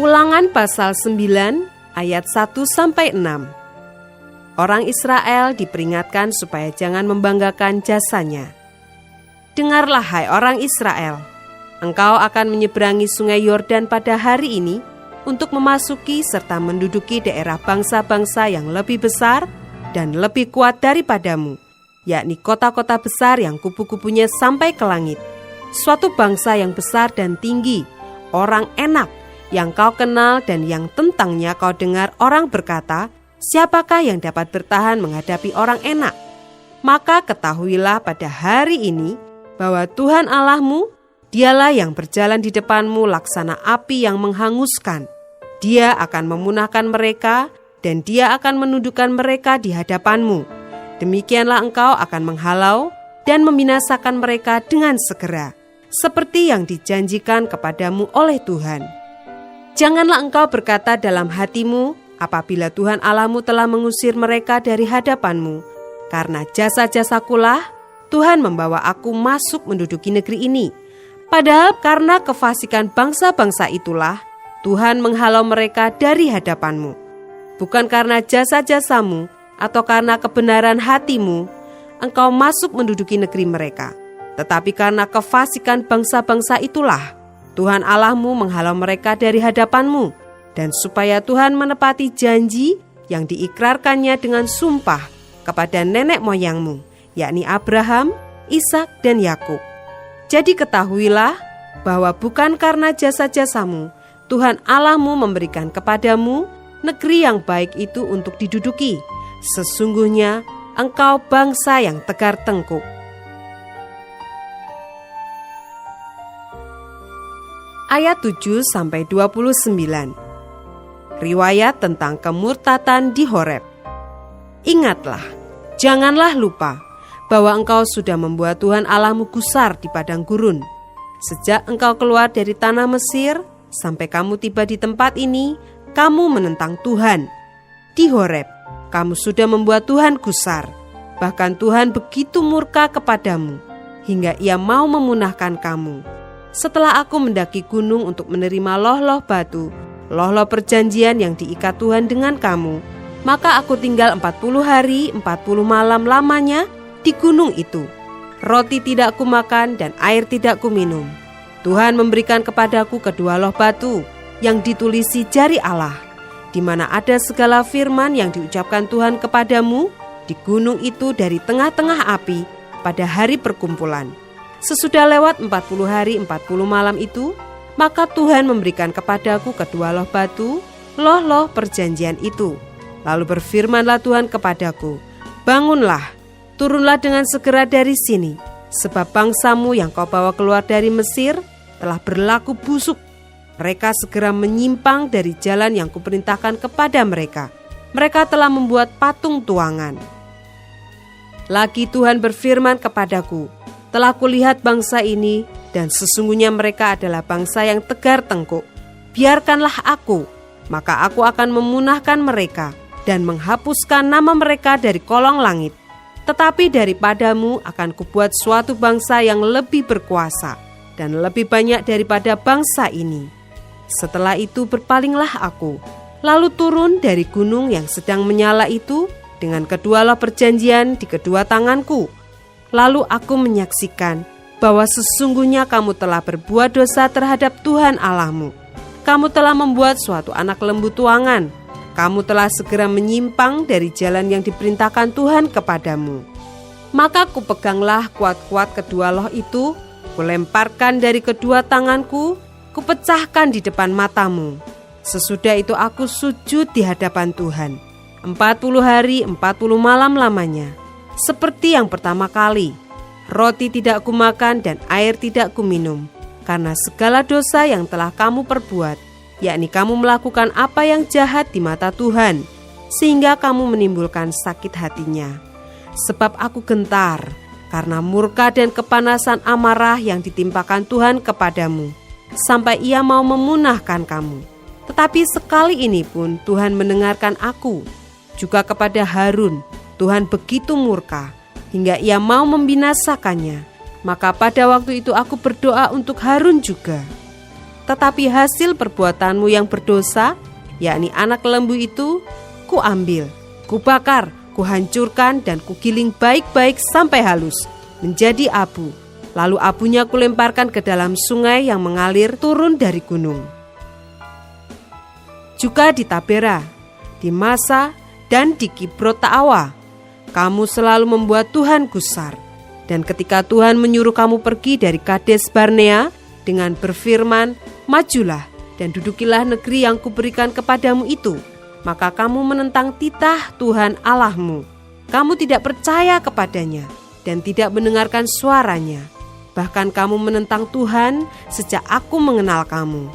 Ulangan pasal 9 ayat 1-6. Orang Israel diperingatkan supaya jangan membanggakan jasanya. Dengarlah hai orang Israel, engkau akan menyeberangi sungai Yordan pada hari ini untuk memasuki serta menduduki daerah bangsa-bangsa yang lebih besar dan lebih kuat daripadamu, yakni kota-kota besar yang kupu-kupunya sampai ke langit. Suatu bangsa yang besar dan tinggi, orang enak, yang kau kenal dan yang tentangnya kau dengar orang berkata, siapakah yang dapat bertahan menghadapi orang enak? Maka ketahuilah pada hari ini bahwa Tuhan Allahmu, dialah yang berjalan di depanmu laksana api yang menghanguskan. Dia akan memunahkan mereka dan dia akan menundukkan mereka di hadapanmu. Demikianlah engkau akan menghalau dan membinasakan mereka dengan segera, seperti yang dijanjikan kepadamu oleh Tuhan. Janganlah engkau berkata dalam hatimu, apabila Tuhan Allahmu telah mengusir mereka dari hadapanmu, karena jasa-jasakulah Tuhan membawa aku masuk menduduki negeri ini. Padahal karena kefasikan bangsa-bangsa itulah Tuhan menghalau mereka dari hadapanmu. Bukan karena jasa-jasamu atau karena kebenaran hatimu, engkau masuk menduduki negeri mereka. Tetapi karena kefasikan bangsa-bangsa itulah Tuhan Allahmu menghalau mereka dari hadapanmu, dan supaya Tuhan menepati janji yang diikrarkannya dengan sumpah kepada nenek moyangmu, yakni Abraham, Ishak, dan Yakub. Jadi ketahuilah bahwa bukan karena jasa-jasamu, Tuhan Allahmu memberikan kepadamu negeri yang baik itu untuk diduduki. Sesungguhnya engkau bangsa yang tegar tengkuk. Ayat 7-29. Riwayat tentang kemurtatan di Horeb. Ingatlah, janganlah lupa bahwa engkau sudah membuat Tuhan Allahmu gusar di padang gurun. Sejak engkau keluar dari tanah Mesir sampai kamu tiba di tempat ini, kamu menentang Tuhan. Di Horeb, kamu sudah membuat Tuhan gusar. Bahkan Tuhan begitu murka kepadamu hingga ia mau memunahkan kamu. Setelah aku mendaki gunung untuk menerima loh-loh batu, loh-loh perjanjian yang diikat Tuhan dengan kamu, maka aku tinggal 40 hari 40 malam lamanya di gunung itu. Roti tidak kumakan dan air tidak kuminum. Tuhan memberikan kepadaku kedua loh batu yang ditulisi jari Allah, di mana ada segala firman yang diucapkan Tuhan kepadamu di gunung itu dari tengah-tengah api pada hari perkumpulan. Sesudah lewat 40 hari 40 malam itu, maka Tuhan memberikan kepadaku kedua loh batu, loh-loh perjanjian itu. Lalu berfirmanlah Tuhan kepadaku, bangunlah, turunlah dengan segera dari sini, sebab bangsamu yang kau bawa keluar dari Mesir telah berlaku busuk. Mereka segera menyimpang dari jalan yang kuperintahkan kepada mereka. Mereka telah membuat patung tuangan. Lagi Tuhan berfirman kepadaku, telah kulihat bangsa ini, dan sesungguhnya mereka adalah bangsa yang tegar tengkuk. Biarkanlah aku, maka aku akan memunahkan mereka dan menghapuskan nama mereka dari kolong langit. Tetapi daripadamu akan kubuat suatu bangsa yang lebih berkuasa dan lebih banyak daripada bangsa ini. Setelah itu berpalinglah aku, lalu turun dari gunung yang sedang menyala itu dengan kedua loh perjanjian di kedua tanganku. Lalu aku menyaksikan bahwa sesungguhnya kamu telah berbuat dosa terhadap Tuhan Allahmu. Kamu telah membuat suatu anak lembu tuangan. Kamu telah segera menyimpang dari jalan yang diperintahkan Tuhan kepadamu. Maka kupeganglah kuat-kuat kedua loh itu, kulemparkan dari kedua tanganku, kupecahkan di depan matamu. Sesudah itu aku sujud di hadapan Tuhan 40 hari 40 malam lamanya. Seperti yang pertama kali, roti tidak kumakan dan air tidak kuminum, karena segala dosa yang telah kamu perbuat, yakni kamu melakukan apa yang jahat di mata Tuhan, sehingga kamu menimbulkan sakit hatinya. Sebab aku gentar, karena murka dan kepanasan amarah yang ditimpakan Tuhan kepadamu, sampai ia mau memunahkan kamu. Tetapi sekali ini pun Tuhan mendengarkan aku. Juga kepada Harun, Tuhan begitu murka, hingga ia mau membinasakannya. Maka pada waktu itu aku berdoa untuk Harun juga. tetapi hasil perbuatanmu yang berdosa, yakni anak lembu itu, kuambil, kubakar, kuhancurkan dan kugiling baik-baik sampai halus, menjadi abu. Lalu abunya kulemparkan ke dalam sungai yang mengalir turun dari gunung. Juga di Tabera, di Masa, dan di Kibrot Taawa, kamu selalu membuat Tuhan gusar. Dan ketika Tuhan menyuruh kamu pergi dari Kades Barnea dengan berfirman, majulah dan dudukilah negeri yang kuberikan kepadamu itu, maka kamu menentang titah Tuhan Allahmu. Kamu tidak percaya kepadanya dan tidak mendengarkan suaranya. Bahkan kamu menentang Tuhan sejak aku mengenal kamu.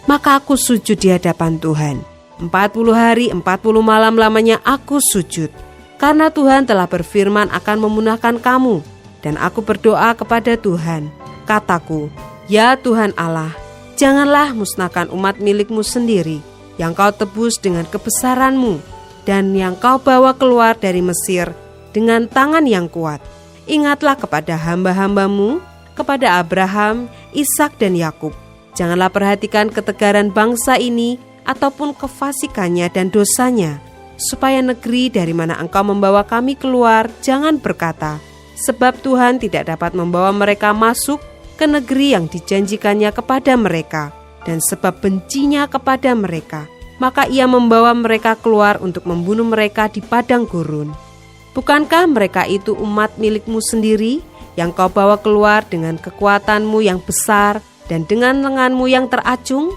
Maka aku sujud di hadapan Tuhan. 40 hari 40 malam lamanya aku sujud. Karena Tuhan telah berfirman akan memunahkan kamu. Dan aku berdoa kepada Tuhan. Kataku, ya Tuhan Allah, janganlah musnahkan umat milikmu sendiri, yang kau tebus dengan kebesaranmu, dan yang kau bawa keluar dari Mesir dengan tangan yang kuat. Ingatlah kepada hamba-hambamu, kepada Abraham, Ishak dan Yakub. Janganlah perhatikan ketegaran bangsa ini, ataupun kefasikannya dan dosanya, supaya negeri dari mana engkau membawa kami keluar jangan berkata, sebab Tuhan tidak dapat membawa mereka masuk ke negeri yang dijanjikannya kepada mereka, dan sebab bencinya kepada mereka, maka ia membawa mereka keluar untuk membunuh mereka di padang gurun. Bukankah mereka itu umat milikmu sendiri, yang kau bawa keluar dengan kekuatanmu yang besar dan dengan lenganmu yang teracung?